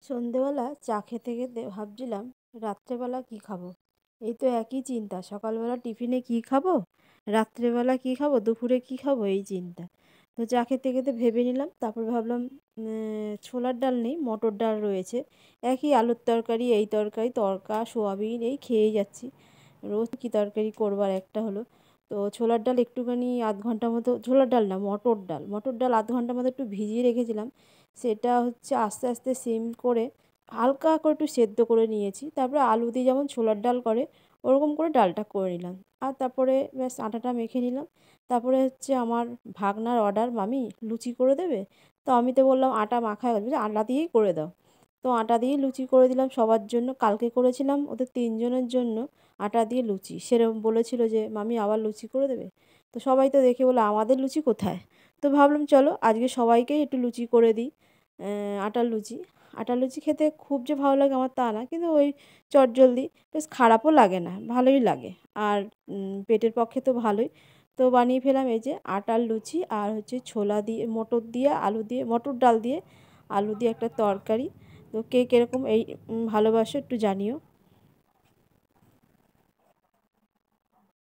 সন্ধেবেলা চা খেতে খেতে ভাবছিলাম রাত্রেবেলা কি খাবো। এই তো একই চিন্তা, সকালবেলা টিফিনে কি খাবো, রাত্রেবেলা কি খাবো, দুপুরে কি খাবো, এই চিন্তা। তো চা খেতে খেতে ভেবে নিলাম, তারপর ভাবলাম ছোলার ডাল নেই, মটর ডাল রয়েছে। একই আলুর তরকারি, এই তরকারি, তরকা সোয়াবিন এই খেয়েই যাচ্ছি। রোজ কী তরকারি করবার একটা হলো। তো ছোলার ডাল একটুখানি আধ ঘন্টা মতো, ছোলার ডাল না, মটর ডাল আধ ঘন্টা মতো একটু ভিজিয়ে রেখেছিলাম। সেটা হচ্ছে আস্তে আস্তে সিম করে হালকা করে একটু সেদ্ধ করে নিয়েছি। তারপরে আলু দিয়ে যেমন ছোলার ডাল করে ওরকম করে ডালটা করে নিলাম। আর তারপরে ব্যাস আটাটা মেখে নিলাম। তারপরে হচ্ছে আমার ভাগনার অর্ডার, মামি লুচি করে দেবে। তো আমি তো বললাম আটা মাখা হয়ে গেছে, আটা দিয়েই করে দাও। তো আটা দিয়েই লুচি করে দিলাম সবার জন্য। কালকে করেছিলাম ওদের তিনজনের জন্য আটা দিয়ে লুচি, সেরকম বলেছিল যে মামি আবার লুচি করে দেবে। তো সবাই তো দেখে বলে আমাদের লুচি কোথায়। তো ভাবলাম চলো আজকে সবাইকেই একটু লুচি করে দিই। আটার লুচি। আটার লুচি খেতে খুব যে ভালো লাগে আমার তা না, কিন্তু ওই চটজলদি বেশ খারাপও লাগে না, ভালোই লাগে। আর পেটের পক্ষে তো ভালোই। তো বানিয়ে ফেলাম এই যে আটার লুচি, আর হচ্ছে ছোলা দিয়ে, মটর দিয়ে, আলু দিয়ে, মটর ডাল দিয়ে আলু দিয়ে একটা তরকারি। তো কে কীরকম এই ভালোবাসো একটু জানিও।